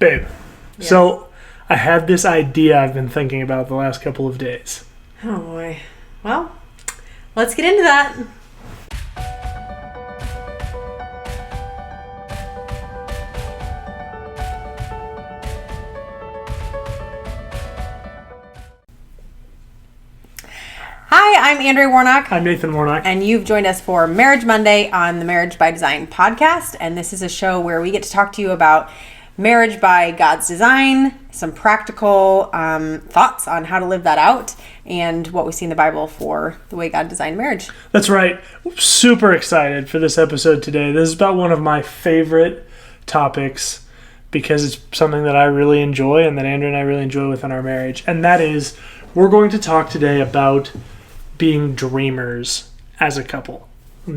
Babe, Yes. So I had this idea I've been thinking about the last couple of days. Oh boy. Well, let's get into that. Hi, I'm Andrea Warnock. I'm Nathan Warnock. And you've joined us for Marriage Monday on the Marriage by Design podcast. And this is a show where we get to talk to you about marriage by God's design, some practical thoughts on how to live that out, and what we see in the Bible for the way God designed marriage. That's right. Super excited for this episode today. This is about one of my favorite topics because it's something that I really enjoy and that Andrea and I really enjoy within our marriage. And that is, we're going to talk today about being dreamers as a couple.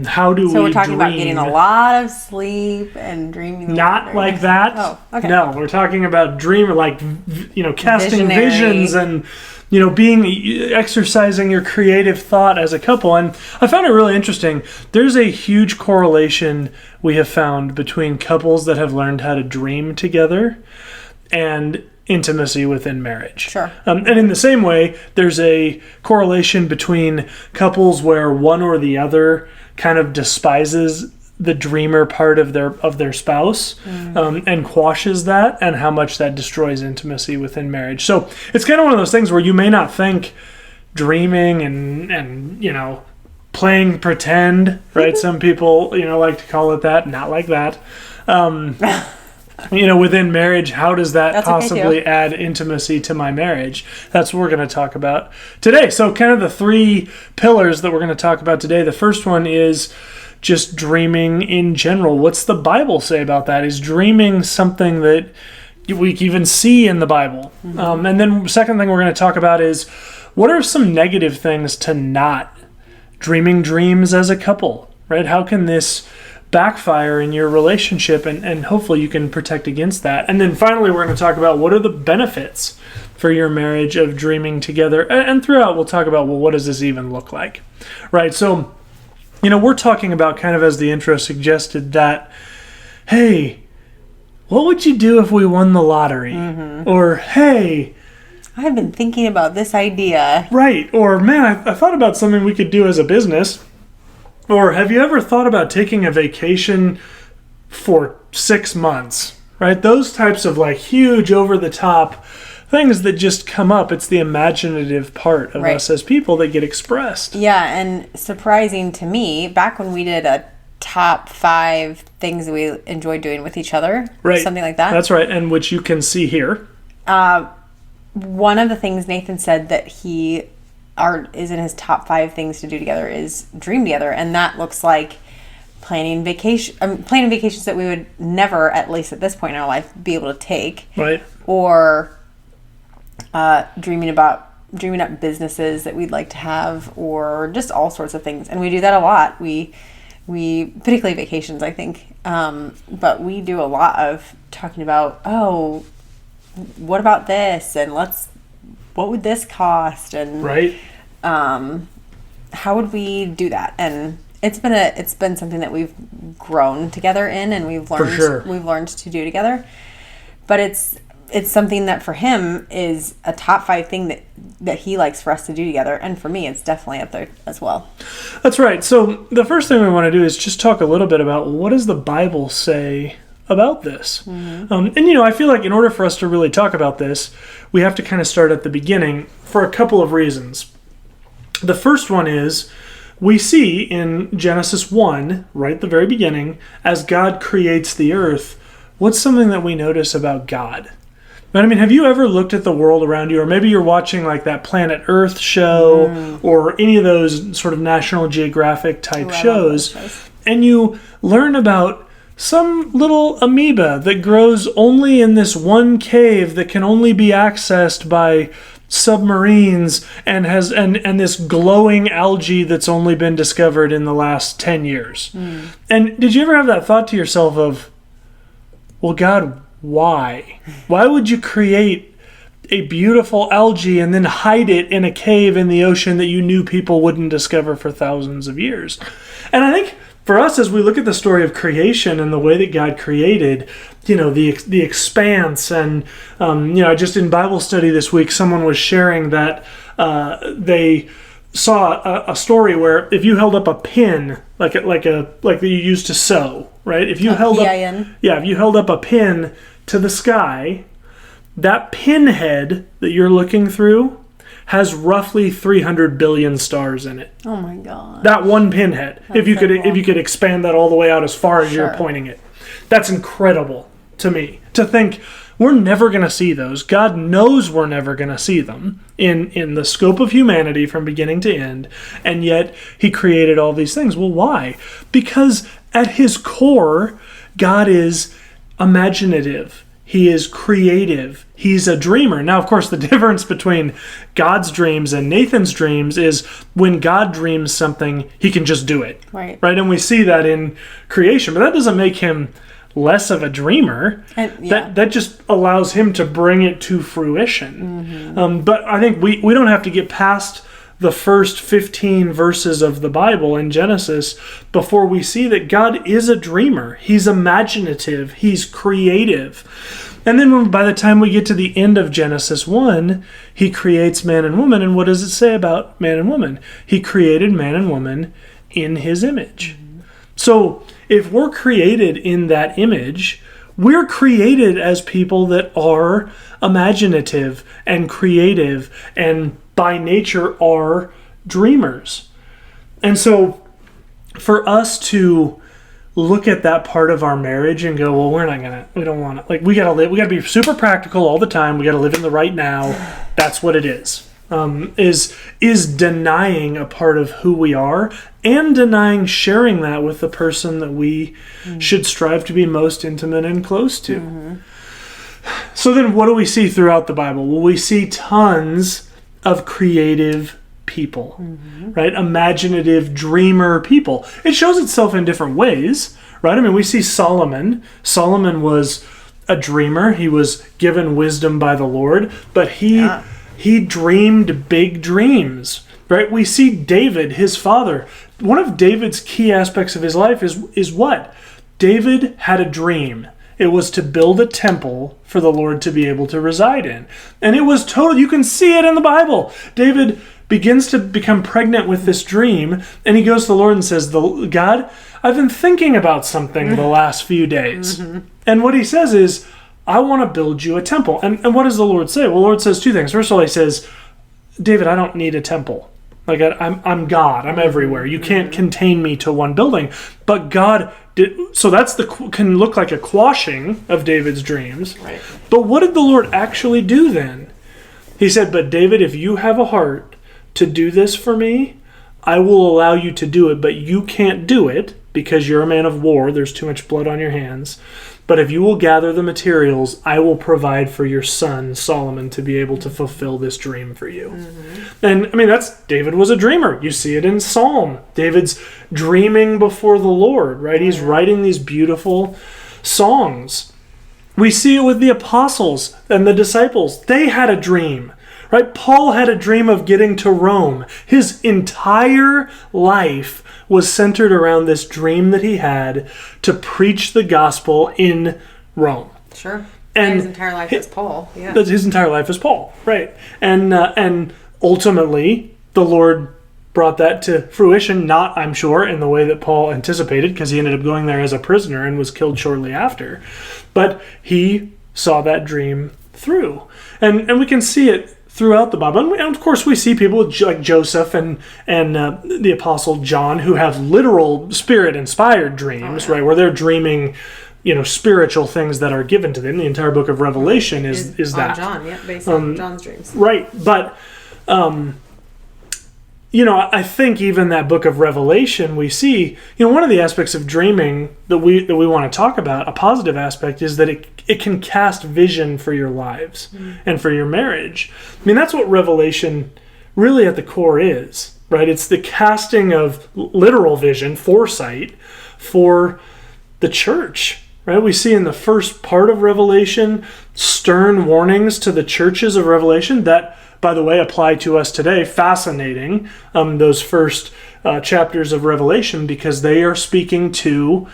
How do we So we're talking dream? about getting a lot of sleep and dreaming. Not like that. Oh, okay. No, we're talking about casting Visionary. visions and, exercising your creative thought as a couple. And I found it really interesting. There's a huge correlation we have found between couples that have learned how to dream together and intimacy within marriage. Sure. And in the same way, there's a correlation between couples where one or the other kind of despises the dreamer part of their spouse and quashes that, and how much that destroys intimacy within marriage. So it's kind of one of those things where you may not think dreaming and playing pretend, right? Some people like to call it that, not like that. Within marriage, how does that That's possibly okay, add intimacy to my marriage? That's what we're going to talk about today. So kind of the three pillars that we're going to talk about today. The first one is just dreaming in general. What's the Bible say about that? Is dreaming something that we even see in the Bible? Mm-hmm. And then the second thing we're going to talk about is, what are some negative things to not dreaming dreams as a couple, right? How can this backfire in your relationship, and hopefully you can protect against that. And then finally, we're going to talk about what are the benefits for your marriage of dreaming together. And throughout, we'll talk about, well, what does this even look like, right? So, we're talking about, kind of as the intro suggested, that, hey, what would you do if we won the lottery? Mm-hmm. Or, hey, I've been thinking about this idea. right. Or, man, I thought about something we could do as a business. Or have you ever thought about taking a vacation for 6 months, right? Those types of huge over-the-top things that just come up. It's the imaginative part of Right. us as people that get expressed. Yeah, and surprising to me, back when we did a top 5 things that we enjoyed doing with each other, Right. something like that. That's right, and which you can see here. One of the things Nathan said that is in his top 5 things to do together is dream together, and that looks like planning vacations that we would never, at least at this point in our life, be able to take, Right. or dreaming up businesses that we'd like to have, or just all sorts of things. And we do that a lot. We particularly vacations, I think, but we do a lot of talking about, oh, what about this, and what would this cost, and Right. how would we do that? And it's been something that we've grown together in, and we've learned to do together. But it's something that for him is a top 5 thing that he likes for us to do together, and for me, it's definitely up there as well. That's right. So the first thing we want to do is just talk a little bit about, what does the Bible say about this? Mm-hmm. I feel like in order for us to really talk about this, we have to kind of start at the beginning for a couple of reasons. The first one is, we see in Genesis 1, right at the very beginning, as God creates the earth, what's something that we notice about God? But have you ever looked at the world around you, or maybe you're watching that Planet Earth show, or any of those sort of National Geographic type shows, and you learn about some little amoeba that grows only in this one cave that can only be accessed by submarines, and has and this glowing algae that's only been discovered in the last 10 years. And did you ever have that thought to yourself of, well, God, why would you create a beautiful algae and then hide it in a cave in the ocean that you knew people wouldn't discover for thousands of years? And I think for us, as we look at the story of creation and the way that God created, the expanse, and just in Bible study this week, someone was sharing that they saw a story where if you held up a pin, like that you used to sew, right? If you held up a pin to the sky, that pinhead that you're looking through has roughly 300 billion stars in it. Oh my God. That one pinhead. If you could expand that all the way out as far as Sure. you're pointing it. That's incredible to me. To think we're never going to see those. God knows we're never going to see them in the scope of humanity from beginning to end. And yet he created all these things. Well, why? Because at his core, God is imaginative. He is creative. He's a dreamer. Now, of course, the difference between God's dreams and Nathan's dreams is when God dreams something, he can just do it. Right. And we see that in creation. But that doesn't make him less of a dreamer. That just allows him to bring it to fruition. Mm-hmm. But I think we don't have to get past the first 15 verses of the Bible in Genesis before we see that God is a dreamer. He's imaginative. He's creative. And then by the time we get to the end of Genesis 1, he creates man and woman. And what does it say about man and woman? He created man and woman in his image. Mm-hmm. So if we're created in that image, we're created as people that are imaginative and creative and by nature are dreamers. And so for us to look at that part of our marriage and go, well, we don't want to, we got to be super practical all the time. We got to live in the right now. That's what it is. Is denying a part of who we are and denying sharing that with the person that we should strive to be most intimate and close to. Mm-hmm. So then what do we see throughout the Bible? Well, we see tons of creative people, right? Imaginative, dreamer people. It shows itself in different ways, right? I mean, we see Solomon. Solomon was a dreamer. He was given wisdom by the Lord, but he dreamed big dreams, right? We see David, his father. One of David's key aspects of his life is what? David had a dream. It was to build a temple for the Lord to be able to reside in. And it was total, you can see it in the Bible. David begins to become pregnant with this dream, and he goes to the Lord and says, God, I've been thinking about something the last few days. Mm-hmm. And what he says is, I want to build you a temple. And what does the Lord say? Well, the Lord says two things. First of all, he says, David, I don't need a temple. I'm God. I'm everywhere. You can't contain me to one building. But God did. So that's can look like a quashing of David's dreams. Right. But what did the Lord actually do then? He said, but David, if you have a heart to do this for me, I will allow you to do it. But you can't do it because you're a man of war. There's too much blood on your hands. But if you will gather the materials, I will provide for your son, Solomon, to be able to fulfill this dream for you. Mm-hmm. And, I mean, David was a dreamer. You see it in Psalm. David's dreaming before the Lord, right? He's writing these beautiful songs. We see it with the apostles and the disciples. They had a dream, right? Paul had a dream of getting to Rome. His entire life was centered around this dream that he had to preach the gospel in Rome. Sure. And his entire life is Paul. Yeah. His entire life is Paul, right? And ultimately, the Lord brought that to fruition, not, I'm sure, in the way that Paul anticipated, because he ended up going there as a prisoner and was killed shortly after. But he saw that dream through. And we can see it throughout the Bible. And of course, we see people like Joseph and the Apostle John who have literal Spirit-inspired dreams, right? Where they're dreaming, spiritual things that are given to them. The entire book of Revelation is that. John, yeah, based on John's dreams. Right. But, I think even that book of Revelation, we see, one of the aspects of dreaming that we want to talk about, a positive aspect, is that it can cast vision for your lives and for your marriage. I mean, that's what Revelation really at the core is, right? It's the casting of literal vision, foresight, for the church, right? We see in the first part of Revelation stern warnings to the churches of Revelation that, by the way, apply to us today. Fascinating. Those first chapters of Revelation, because they are speaking to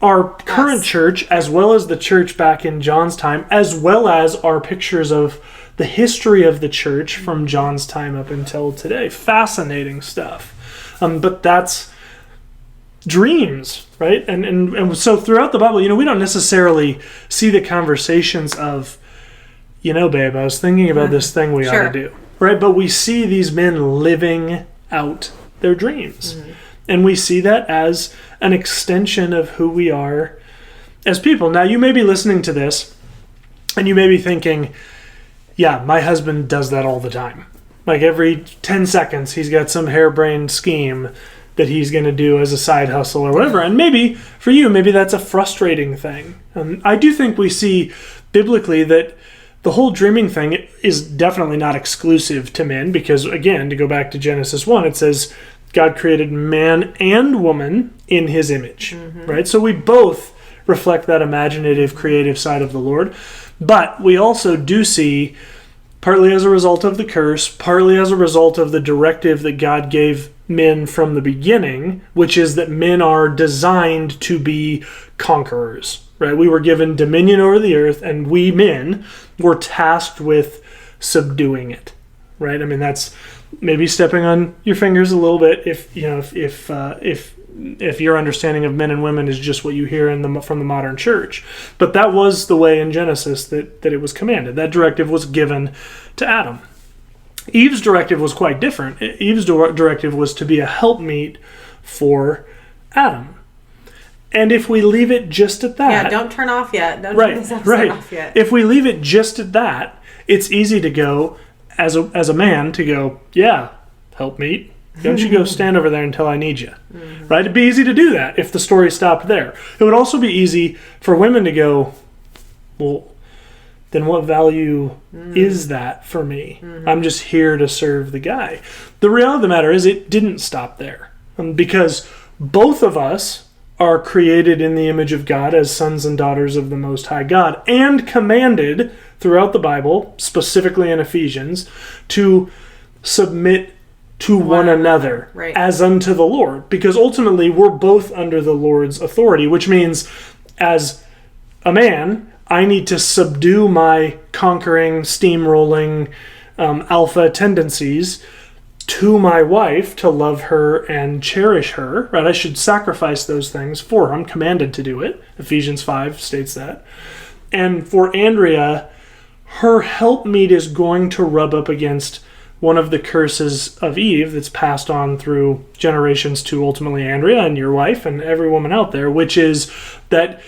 our current church, as well as the church back in John's time, as well as our pictures of the history of the church from John's time up until today. Fascinating stuff. But that's dreams, right? And so throughout the Bible, we don't necessarily see the conversations of, babe, I was thinking about this thing we ought to do, right? But we see these men living out their dreams. Mm-hmm. And we see that as an extension of who we are as people. Now, you may be listening to this, and you may be thinking, yeah, my husband does that all the time. Like every 10 seconds, he's got some harebrained scheme that he's going to do as a side hustle or whatever. And maybe, for you, maybe that's a frustrating thing. I do think we see biblically that the whole dreaming thing is definitely not exclusive to men, because, again, to go back to Genesis 1, it says God created man and woman in his image, right? So we both reflect that imaginative, creative side of the Lord. But we also do see, partly as a result of the curse, partly as a result of the directive that God gave men from the beginning, which is that men are designed to be conquerors, right? We were given dominion over the earth, and we men were tasked with subduing it, right? I mean, that's maybe stepping on your fingers a little bit if your understanding of men and women is just what you hear from the modern church. But that was the way in Genesis that it was commanded. That directive was given to Adam. Eve's directive was quite different. Eve's directive was to be a helpmeet for Adam. And if we leave it just at that... Yeah, don't turn off yet. Don't turn this episode off yet. If we leave it just at that, it's easy to go, as a man, to go, yeah, helpmeet. Don't you go stand over there until I need you. Mm-hmm. Right? It'd be easy to do that if the story stopped there. It would also be easy for women to go, well, then what value is that for me? Mm-hmm. I'm just here to serve the guy. The reality of the matter is it didn't stop there. Because both of us are created in the image of God as sons and daughters of the Most High God, and commanded throughout the Bible, specifically in Ephesians, to submit to one another, right, as unto the Lord. Because ultimately we're both under the Lord's authority, which means as a man, I need to subdue my conquering, steamrolling, alpha tendencies to my wife, to love her and cherish her, right? I should sacrifice those things for her. I'm commanded to do it. Ephesians 5 states that. And for Andrea, her helpmeet is going to rub up against one of the curses of Eve that's passed on through generations to ultimately Andrea and your wife and every woman out there, which is that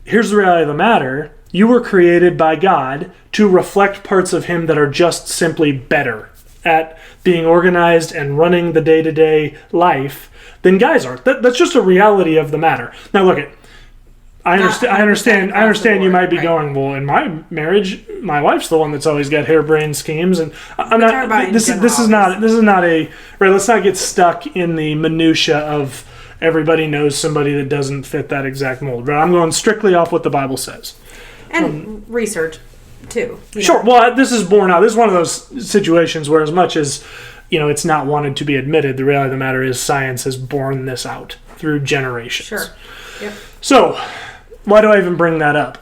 here's the reality of the matter. You were created by God to reflect parts of him that are just simply better at being organized and running the day-to-day life than guys are. That's just a reality of the matter. Now look it. I understand you might be going, well, in my marriage, my wife's the one that's always got harebrained schemes, and I'm not. This is not a right. Let's not get stuck in the minutia of everybody knows somebody that doesn't fit that exact mold. Right? I'm going strictly off what the Bible says. And research, too. Sure. Well, this is borne out. This is one of those situations where, as much as it's not wanted to be admitted, the reality of the matter is science has borne this out through generations. Sure. Yep. So, why do I even bring that up?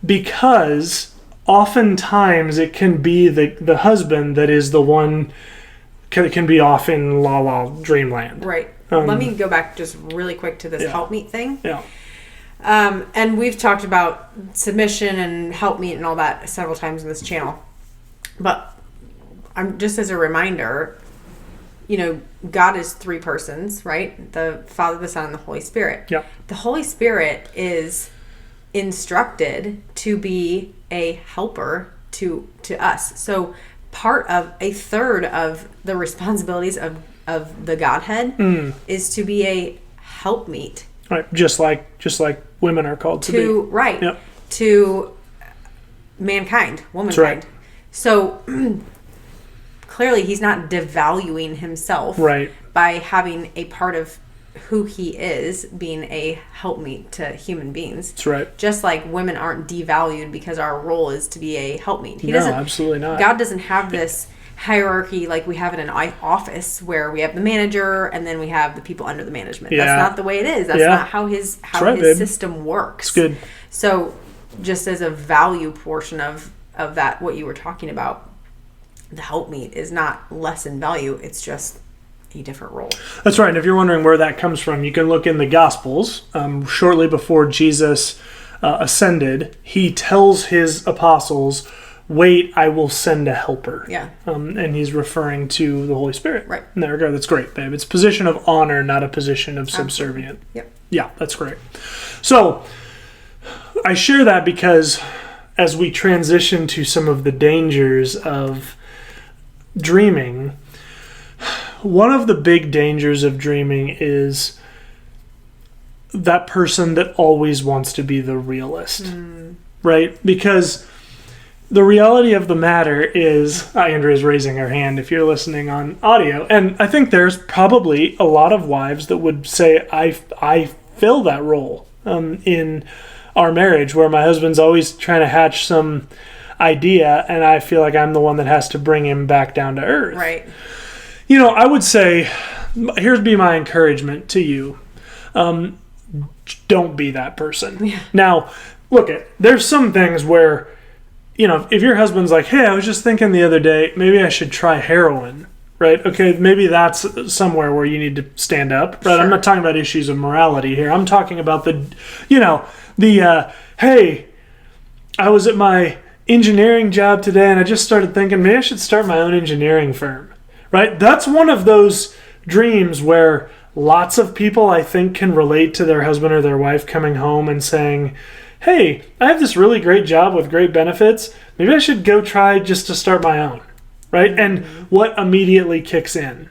Because oftentimes it can be the husband that is the one can be off in la dreamland. Right. Let me go back just really quick to this helpmeet thing. Yeah. And we've talked about submission and helpmeet and all that several times in this channel. But I'm just as a reminder, God is three persons, right? The Father, the Son, and the Holy Spirit. Yeah. The Holy Spirit is instructed to be a helper to us. So a third of the responsibilities of the Godhead is to be a helpmeet. Right, just like women are called to be. Right. Yep. To mankind, womankind. Right. So clearly he's not devaluing himself right. by having a part of who he is, being a helpmeet to human beings. That's right. Just like women aren't devalued because our role is to be a helpmeet. He No, doesn't. absolutely not. God doesn't have this hierarchy like we have in an office where we have the manager and then we have the people under the management. Yeah. That's not the way it is. That's Yeah. not how his right, babe. system works. It's good. So just as a value portion of that, what you were talking about, the helpmeet is not less in value. It's just a different role. That's right. And if you're wondering where that comes from, you can look in the Gospels. Shortly before Jesus ascended, he tells his apostles, "Wait, I will send a helper." Yeah. And he's referring to the Holy Spirit. Right. In that regard, that's great, babe. It's a position of honor, not a position of subservient. Yep. Yeah, that's great. So I share that because as we transition to some of the dangers of dreaming, one of the big dangers of dreaming is that person that always wants to be the realist, right? Because the reality of the matter is, Andrea's raising her hand if you're listening on audio, and I think there's probably a lot of wives that would say, I fill that role in our marriage, where my husband's always trying to hatch some idea, and I feel like I'm the one that has to bring him back down to earth. Right. You know, I would say, here's be my encouragement to you. Don't be that person. Yeah. Now, look, there's some things where, you know, if your husband's like, hey, I was just thinking the other day, maybe I should try heroin, right? Okay, maybe that's somewhere where you need to stand up, right? Sure. I'm not talking about issues of morality here. I'm talking about hey, I was at my engineering job today and I just started thinking maybe I should start my own engineering firm, right? That's one of those dreams where lots of people, I think, can relate to their husband or their wife coming home and saying, hey, I have this really great job with great benefits. Maybe I should go try just to start my own, right? And what immediately kicks in?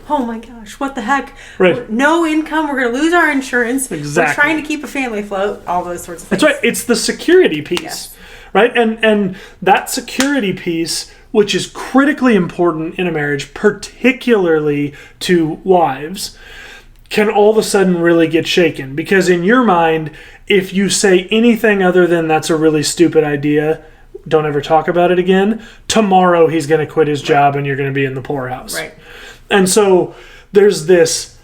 Oh my gosh, what the heck? Right. No income, we're going to lose our insurance. Exactly. We're trying to keep a family afloat, all those sorts of things. That's right. It's the security piece, Yes. right? And that security piece, which is critically important in a marriage, particularly to wives, can all of a sudden really get shaken. Because in your mind, if you say anything other than that's a really stupid idea, don't ever talk about it again, tomorrow he's going to quit his job and you're going to be in the poorhouse. Right. And so there's this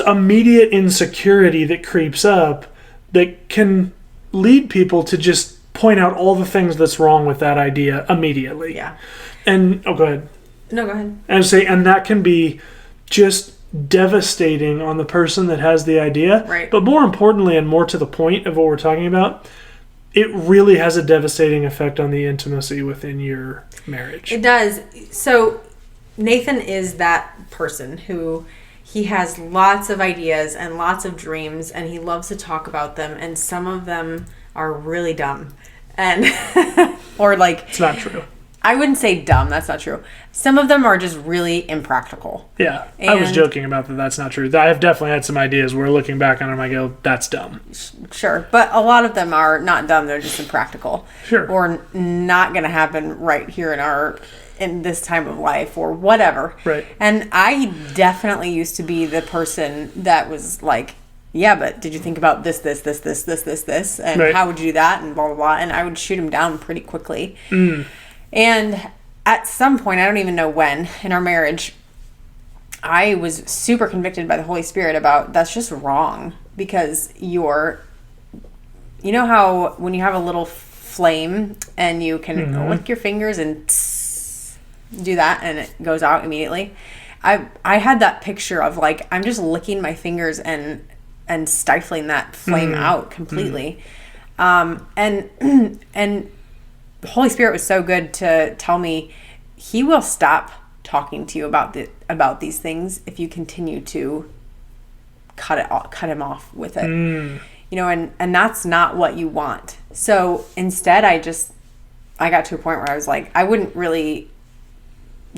immediate insecurity that creeps up that can lead people to just point out all the things that's wrong with that idea immediately. Yeah. And, go ahead. No, go ahead. And that can be just devastating on the person that has the idea. Right. But more importantly, and more to the point of what we're talking about, it really has a devastating effect on the intimacy within your marriage. It does. So Nathan is that person who he has lots of ideas and lots of dreams and he loves to talk about them, and some of them are really dumb. And or like, It's not true. I wouldn't say dumb, that's not true. Some of them are just really impractical. Yeah, I was And- joking about that. That's not true. I have definitely had some ideas where looking back on them, I go, that's dumb. Sure, but a lot of them are not dumb, they're just impractical. Sure. Or not going to happen right here in this time of life or whatever. Right. And I definitely used to be the person that was like, yeah, but did you think about this, and Right. how would you do that, and blah, blah, blah. And I would shoot him down pretty quickly. And at some point, I don't even know when, in our marriage, I was super convicted by the Holy Spirit about that's just wrong, because you know how when you have a little flame and you can lick your fingers and do that and it goes out immediately. I had that picture of like I'm just licking my fingers and stifling that flame out completely. And the Holy Spirit was so good to tell me he will stop talking to you about these things if you continue to cut him off with it. You know, and that's not what you want. So instead I got to a point where I was like, I wouldn't really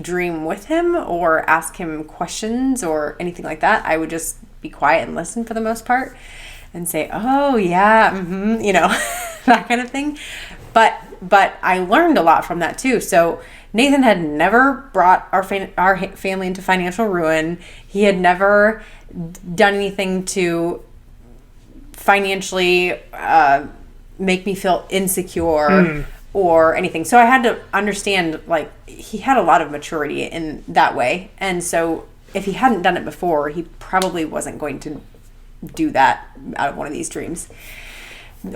dream with him or ask him questions or anything like that. I would just be quiet and listen for the most part and say, oh yeah, you know, that kind of thing. But I learned a lot from that too. So Nathan had never brought our family into financial ruin. He had never done anything to financially make me feel insecure or anything. So I had to understand, like, he had a lot of maturity in that way. And so if he hadn't done it before, he probably wasn't going to do that out of one of these dreams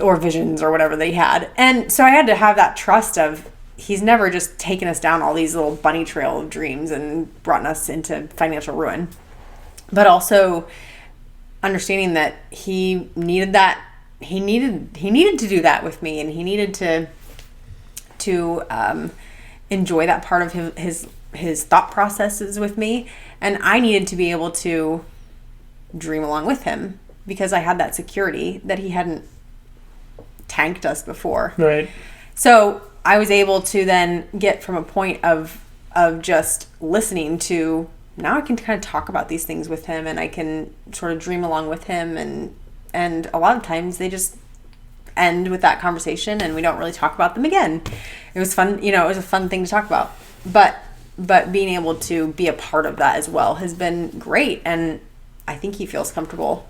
or visions or whatever they had. And so I had to have that trust of, he's never just taken us down all these little bunny trail of dreams and brought us into financial ruin. But also understanding that he needed that. He needed to do that with me, and he needed to enjoy that part of his thought processes with me, and I needed to be able to dream along with him because I had that security that he hadn't tanked us before. Right. So I was able to then get from a point of just listening to, now I can kind of talk about these things with him, and I can sort of dream along with him, and a lot of times they just end with that conversation and we don't really talk about them again. It was fun, it was a fun thing to talk about. But being able to be a part of that as well has been great, and I think he feels comfortable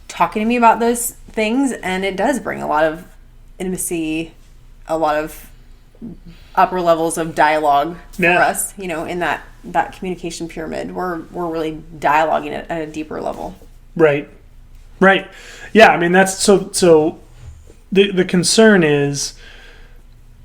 talking to me about those things, and it does bring a lot of intimacy, a lot of upper levels of dialogue for us, in that communication pyramid. We're really dialoguing at a deeper level. Right. Yeah, I mean, that's so the concern is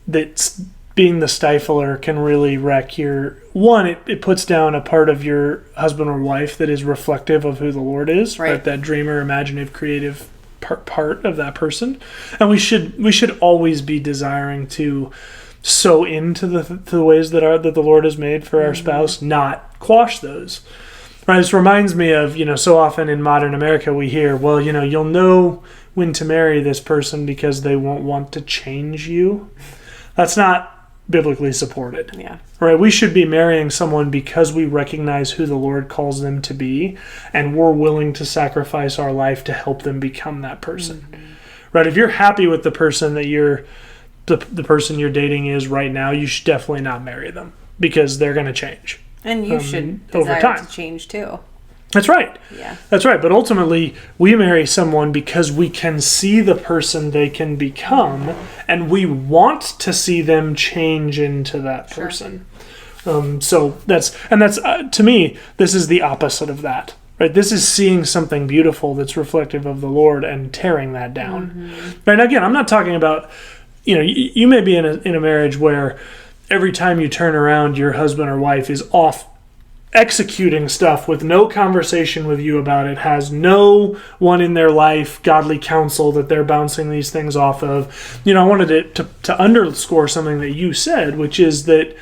that being the stifler can really wreck your one. It puts down a part of your husband or wife that is reflective of who the Lord is, right? That dreamer, imaginative, creative part of that person. And we should always be desiring to sow into the ways that the Lord has made for our spouse, not quash those. Right? This reminds me of, so often in modern America we hear, well, you'll know when to marry this person because they won't want to change you. That's not biblically supported. Yeah. Right? We should be marrying someone because we recognize who the Lord calls them to be, and we're willing to sacrifice our life to help them become that person. Right? If you're happy with the person that the person you're dating is right now, you should definitely not marry them because they're going to change. And you should desire to change too. That's right. Yeah. That's right. But ultimately, we marry someone because we can see the person they can become, and we want to see them change into that person. So that's to me, this is the opposite of that. Right? This is seeing something beautiful that's reflective of the Lord and tearing that down. Right? And again, I'm not talking about, you may be in a marriage where every time you turn around, your husband or wife is off executing stuff with no conversation with you about it, has no one in their life, godly counsel that they're bouncing these things off of. I wanted to underscore something that you said, which is that,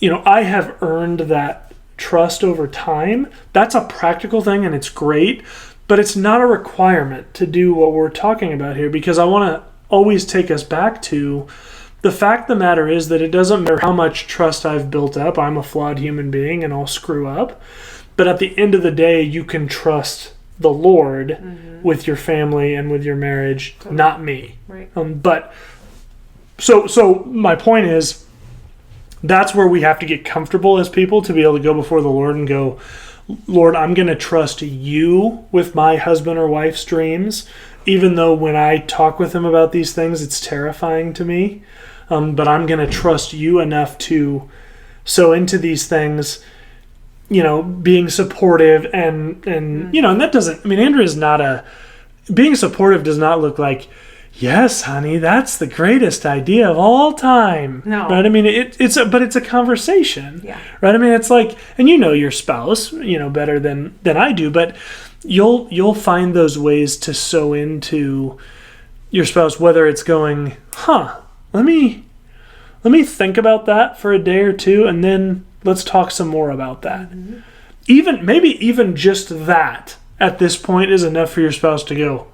I have earned that trust over time. That's a practical thing, and it's great, but it's not a requirement to do what we're talking about here, because I want to always take us back to the fact of the matter is that it doesn't matter how much trust I've built up. I'm a flawed human being and I'll screw up. But at the end of the day, you can trust the Lord with your family and with your marriage, not me. Right. But so my point is, that's where we have to get comfortable as people to be able to go before the Lord and go, Lord, I'm going to trust you with my husband or wife's dreams, even though when I talk with them about these things, it's terrifying to me. But I'm going to trust you enough to sow into these things, being supportive and and that doesn't, Andrea's not being supportive does not look like, yes, honey, that's the greatest idea of all time. No. Right? It's a conversation. Yeah. Right? It's like, and your spouse, better than I do, but you'll find those ways to sow into your spouse, whether it's going, let me think about that for a day or two, and then let's talk some more about that. Even just that at this point is enough for your spouse to go,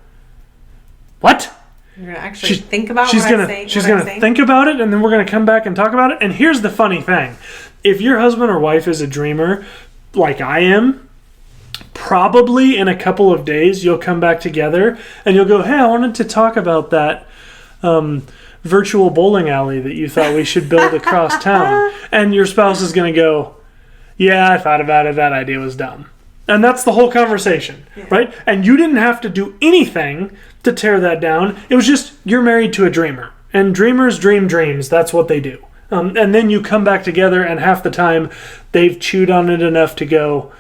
what? You're going to actually think about She's going to think about it, and then we're going to come back and talk about it. And here's the funny thing. If your husband or wife is a dreamer, like I am, probably in a couple of days, you'll come back together, and you'll go, hey, I wanted to talk about that virtual bowling alley that you thought we should build across town. And your spouse is going to go, yeah, I thought about it. That idea was dumb. And that's the whole conversation, right? And you didn't have to do anything to tear that down. It was just, you're married to a dreamer. And dreamers dream dreams. That's what they do. And then you come back together, and half the time they've chewed on it enough to go,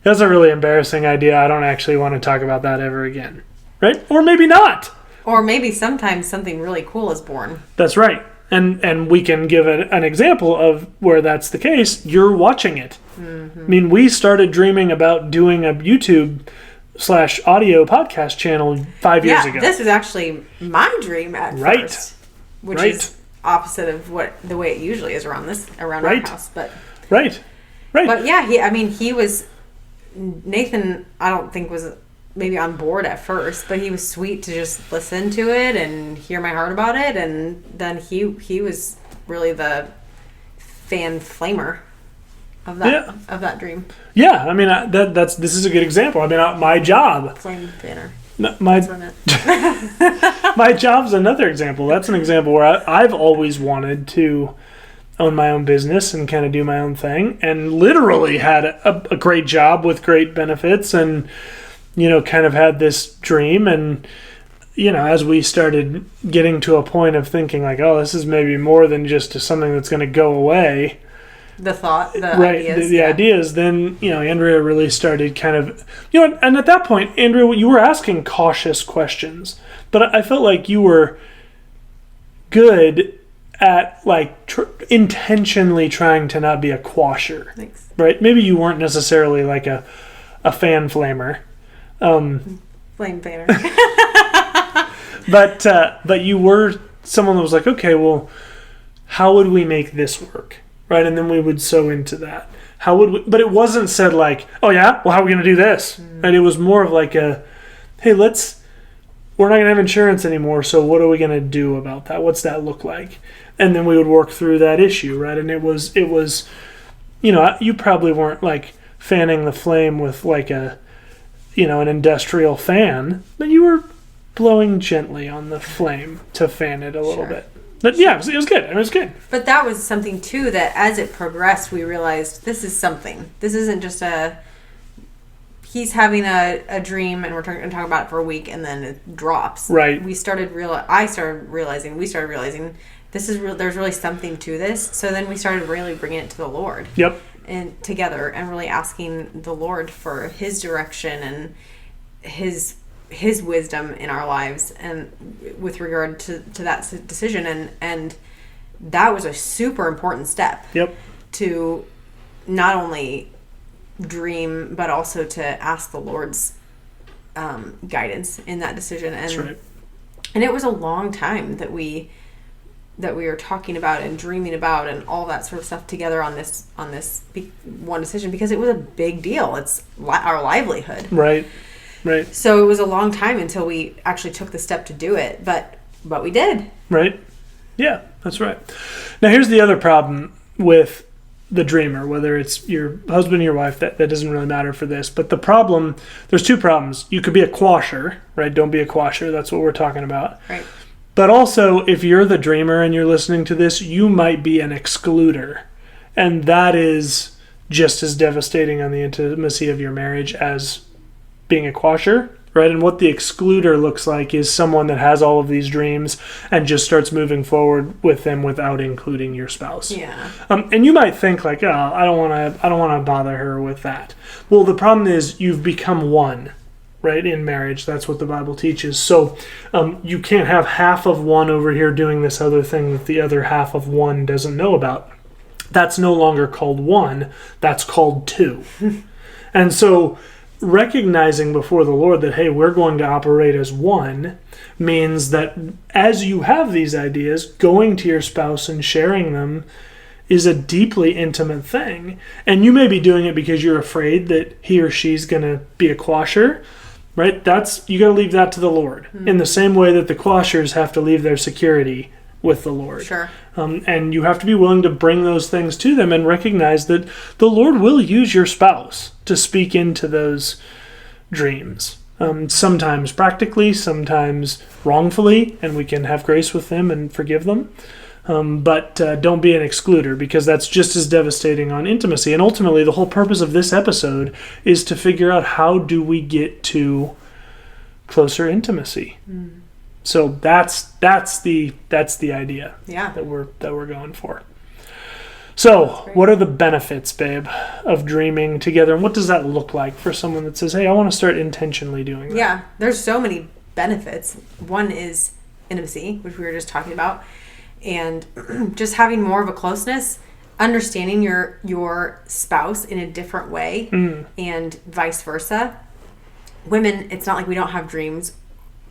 that's a really embarrassing idea. I don't actually want to talk about that ever again. Right? Or maybe not. Or maybe sometimes something really cool is born. That's right. And we can give an example of where that's the case. You're watching it. Mm-hmm. I mean, we started dreaming about doing a YouTube/audio podcast channel 5 years ago. This is actually my dream at first. Which is opposite of the way it usually is around our house. But Right. But yeah, he was Nathan, I don't think was maybe on board at first, but he was sweet to just listen to it and hear my heart about it, and then he was really the fan flamer of that dream. Yeah, I mean this is a good example. I mean, my job, flame fanner. My job's another example. That's an example where I've always wanted to own my own business and kind of do my own thing, and literally had a great job with great benefits, and kind of had this dream. And as we started getting to a point of thinking like, oh, this is maybe more than just something that's going to go away, the ideas, then Andrea really started kind of and at that point, Andrea, you were asking cautious questions, but I felt like you were good at intentionally trying to not be a quasher. Thanks. Right? Maybe you weren't necessarily like a fan flamer. Flame fanner. but you were someone that was like, okay, well, how would we make this work? Right? And then we would sew into that. But it wasn't said like, oh yeah, well, how are we going to do this? And it was more of like hey, we're not going to have insurance anymore, so what are we going to do about that? What's that look like? And then we would work through that issue, right? And it was you probably weren't like fanning the flame with like an industrial fan, but you were blowing gently on the flame to fan it a little bit. But yeah, it was good. It was good. But that was something too that as it progressed, we realized this is something. This isn't just he's having a dream and we're going to talk about it for a week and then it drops. Right. We started realizing this is real. There's really something to this. So then we started really bringing it to the Lord. Yep. And together, and really asking the Lord for His direction and His wisdom in our lives, and with regard to that decision, and that was a super important step. Yep. To not only dream, but also to ask the Lord's guidance in that decision. And that's right. And it was a long time that we were talking about and dreaming about and all that sort of stuff together on this one decision, because it was a big deal. It's our livelihood. Right. So it was a long time until we actually took the step to do it, but we did. Right. Yeah, that's right. Now here's the other problem with the dreamer, whether it's your husband or your wife, that doesn't really matter for this. But there's two problems. You could be a quasher, right? Don't be a quasher. That's what we're talking about. Right. But also, if you're the dreamer and you're listening to this, you might be an excluder. And that is just as devastating on the intimacy of your marriage as being a quasher, right? And what the excluder looks like is someone that has all of these dreams and just starts moving forward with them without including your spouse. Yeah. And you might think like, oh, I don't want to bother her with that. Well, the problem is you've become one. Right, in marriage, that's what the Bible teaches. So you can't have half of one over here doing this other thing that the other half of one doesn't know about. That's no longer called one, that's called two. And so recognizing before the Lord that, hey, we're going to operate as one, means that as you have these ideas, going to your spouse and sharing them is a deeply intimate thing. And you may be doing it because you're afraid that he or she's going to be a quasher. Right? You got to leave that to the Lord. Mm-hmm. In the same way that the quashers have to leave their security with the Lord. Sure. And you have to be willing to bring those things to them and recognize that the Lord will use your spouse to speak into those dreams. Sometimes practically, sometimes wrongfully, and we can have grace with them and forgive them. but don't be an excluder, because that's just as devastating on intimacy. And ultimately, the whole purpose of this episode is to figure out how do we get to closer intimacy. So that's the idea that we're going for. So, what are the benefits, babe, of dreaming together, and what does that look like for someone that says, "Hey, I want to start intentionally doing that"? Yeah, there's so many benefits. One is intimacy, which we were just talking about, and just having more of a closeness, understanding your spouse in a different way, and vice versa. Women, it's not like we don't have dreams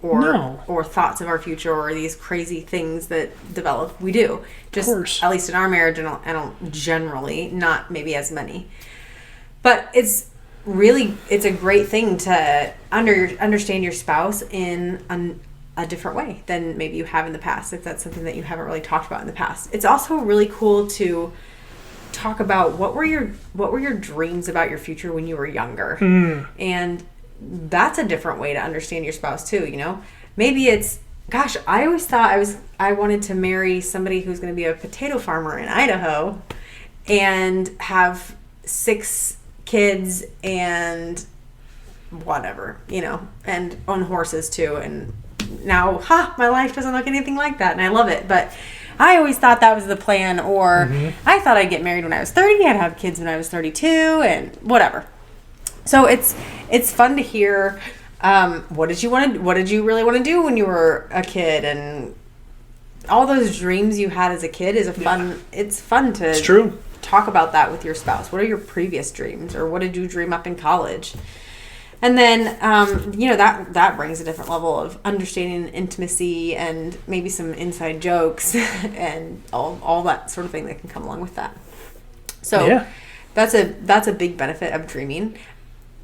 or thoughts of our future or these crazy things that develop. We do. Just at least in our marriage, I don't generally, not maybe as many. But it's a great thing to understand your spouse in a different way than maybe you have in the past, if that's something that you haven't really talked about in the past. It's also really cool to talk about what were your dreams about your future when you were younger. And that's a different way to understand your spouse too, you know? Maybe it's, gosh, I always thought I wanted to marry somebody who's going to be a potato farmer in Idaho and have 6 kids and whatever, you know, and own horses too. And now, my life doesn't look anything like that, and I love it. But I always thought that was the plan, or I thought I'd get married when I was 30, I'd have kids when I was 32, and whatever. So it's fun to hear. What did you really want to do when you were a kid, and all those dreams you had as a kid is it's fun to talk about that with your spouse. What are your previous dreams, or what did you dream up in college? And then, that brings a different level of understanding intimacy and maybe some inside jokes and all that sort of thing that can come along with that. So that's a big benefit of dreaming.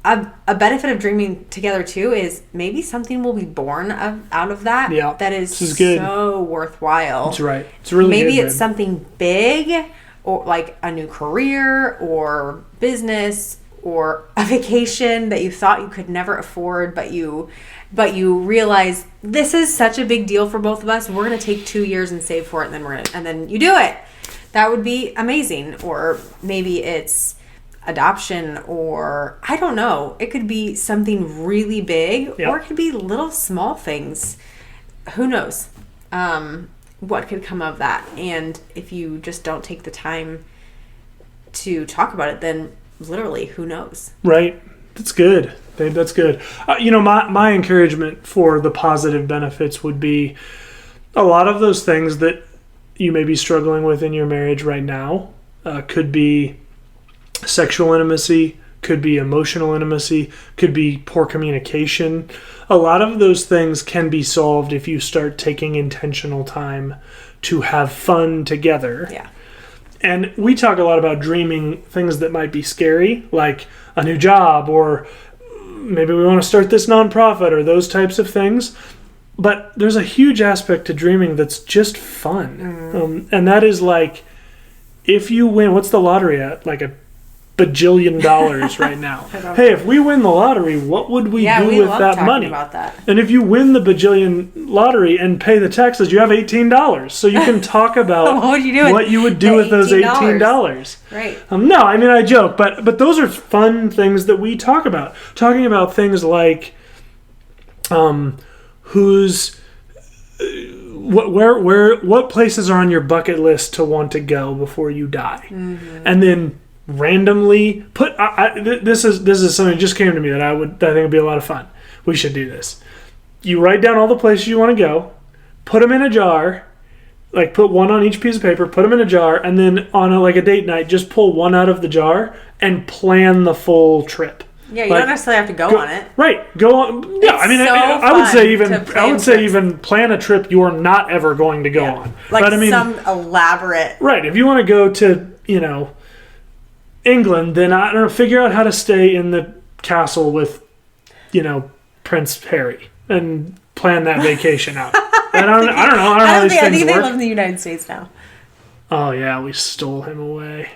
A benefit of dreaming together too is maybe something will be born out of that. Yeah, that is good. So worthwhile. That's right. It's really maybe good, it's something big, or like a new career or business or a vacation that you thought you could never afford, but you realize this is such a big deal for both of us. We're going to take 2 years and save for it, and then you do it. That would be amazing. Or maybe it's adoption, or I don't know. It could be something really big, or it could be little small things. Who knows what could come of that? And if you just don't take the time to talk about it, then literally, who knows? Right. That's good, babe. That's good. My encouragement for the positive benefits would be a lot of those things that you may be struggling with in your marriage right now. Could be sexual intimacy, could be emotional intimacy, could be poor communication. A lot of those things can be solved if you start taking intentional time to have fun together. Yeah. And we talk a lot about dreaming things that might be scary, like a new job, or maybe we want to start this nonprofit, or those types of things. But there's a huge aspect to dreaming that's just fun. And that is like, if you win, what's the lottery at? Like $1 bajillion right now. Hey, if we win the lottery, what would we do with that money? About that. And if you win the bajillion lottery and pay the taxes, you have $18. So you can talk about what you would do with those $18. Right. No, I mean, I joke, but those are fun things that we talk about. Talking about things like what places are on your bucket list to want to go before you die, and then randomly put. This is something that just came to me that I think would be a lot of fun. We should do this. You write down all the places you want to go, put them in a jar, like put one on each piece of paper, put them in a jar, and then on a date night, just pull one out of the jar and plan the full trip. Yeah, you don't necessarily have to go on it. Right, go on. Yeah, I would say even plan a trip you're not ever going to go on. Like but, some elaborate. Right, if you want to go to England, then I don't know, figure out how to stay in the castle with Prince Harry and plan that vacation out. And I don't know how these things work. I think they live in the United States now. Oh yeah, we stole him away.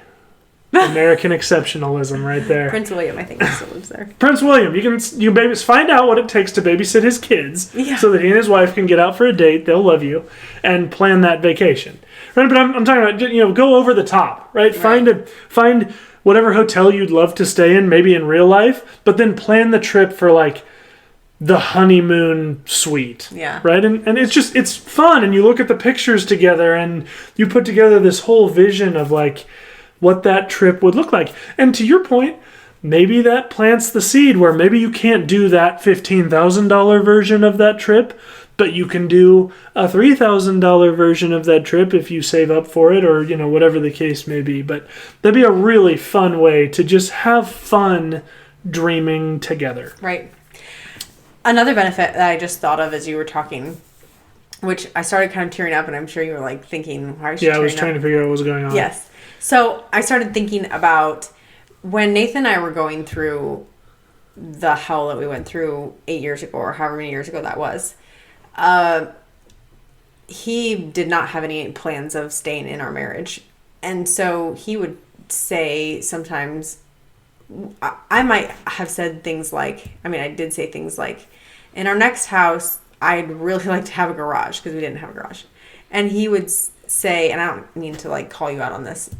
American exceptionalism right there. Prince William, I think, still lives there. Prince William, you find out what it takes to babysit his kids so that he and his wife can get out for a date, they'll love you, and plan that vacation. Right? But I'm talking about, go over the top, right? Find whatever hotel you'd love to stay in, maybe in real life, but then plan the trip for like the honeymoon suite. Yeah. Right? And it's fun, and you look at the pictures together and you put together this whole vision of like what that trip would look like. And to your point, maybe that plants the seed where maybe you can't do that $15,000 version of that trip, but you can do a $3,000 version of that trip if you save up for it, or whatever the case may be. But that'd be a really fun way to just have fun dreaming together. Right. Another benefit that I just thought of as you were talking, which I started kind of tearing up, and I'm sure you were like thinking, why is she tearing up? Yeah, I was trying to figure out what was going on. Yes. So I started thinking about when Nathan and I were going through the hell that we went through 8 years ago, or however many years ago that was. He did not have any plans of staying in our marriage. And so he would say sometimes, I might have said things like, I did say things like, in our next house, I'd really like to have a garage, because we didn't have a garage. And he would say, and I don't mean to like call you out on this,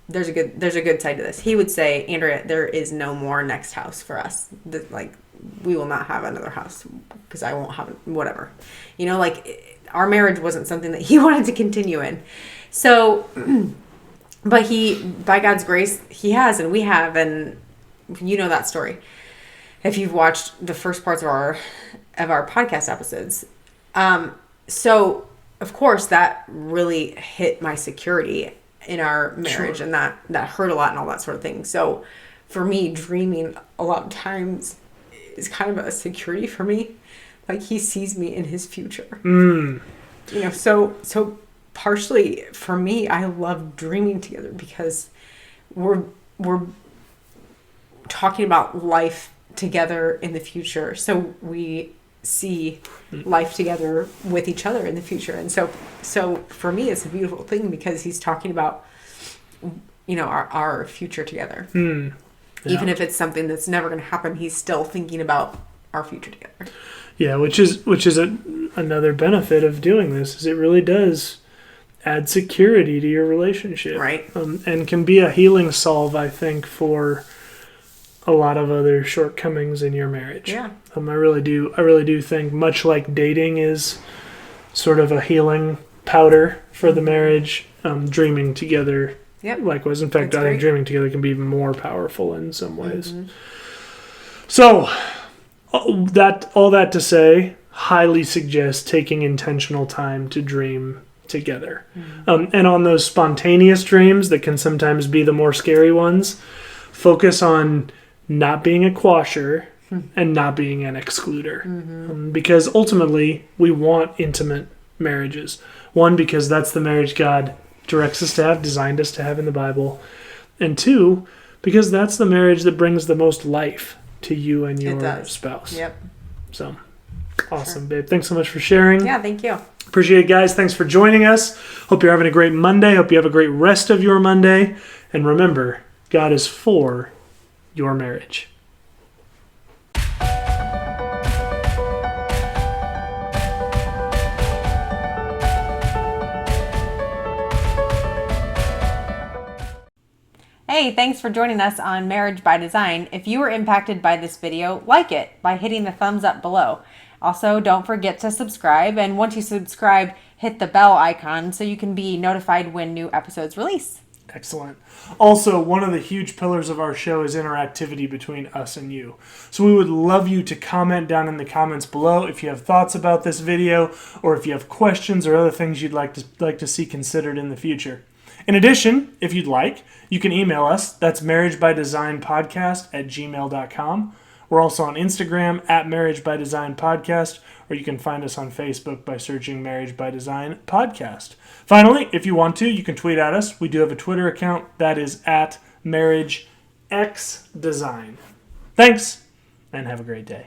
there's a good side to this. He would say, Andrea, there is no more next house for us. We will not have another house because I won't have whatever. Our marriage wasn't something that he wanted to continue in. So, but by God's grace, he has, and we have, and that story. If you've watched the first parts of our podcast episodes. So of course that really hit my security in our marriage. Sure. And that hurt a lot and all that sort of thing. So for me, dreaming a lot of times is kind of a security for me. Like, he sees me in his future. So partially for me, I love dreaming together because we're talking about life together in the future. So we see life together with each other in the future. And so for me, it's a beautiful thing because he's talking about, our future together. Yeah. Even if it's something that's never going to happen, he's still thinking about our future together. Yeah, which is another benefit of doing this, is it really does add security to your relationship. Right. And can be a healing solve, I think, for a lot of other shortcomings in your marriage. Yeah. I really do think, much like dating is sort of a healing powder for the marriage, dreaming together. Yep. Likewise. In fact, I think dreaming together can be even more powerful in some ways. Mm-hmm. So, all that to say, highly suggest taking intentional time to dream together. Mm-hmm. And on those spontaneous dreams that can sometimes be the more scary ones, focus on not being a quasher and not being an excluder. Mm-hmm. Because ultimately, we want intimate marriages. One, because that's the marriage God directs us to have, designed us to have in the Bible. And two, because that's the marriage that brings the most life to you and your spouse. Yep. So, awesome, babe. Thanks so much for sharing. Yeah, thank you. Appreciate it, guys. Thanks for joining us. Hope you're having a great Monday. Hope you have a great rest of your Monday. And remember, God is for your marriage. Hey, thanks for joining us on Marriage by Design. If you were impacted by this video, like it by hitting the thumbs up below. Also, don't forget to subscribe, and once you subscribe, hit the bell icon so you can be notified when new episodes release. Excellent. Also, one of the huge pillars of our show is interactivity between us and you. So we would love you to comment down in the comments below if you have thoughts about this video, or if you have questions or other things you'd like to see considered in the future. In addition, if you'd like, you can email us. That's marriagebydesignpodcast@gmail.com. We're also on Instagram @marriagebydesignpodcast, or you can find us on Facebook by searching Marriage by Design Podcast. Finally, if you want to, you can tweet at us. We do have a Twitter account that is @MarriageXDesign. Thanks, and have a great day.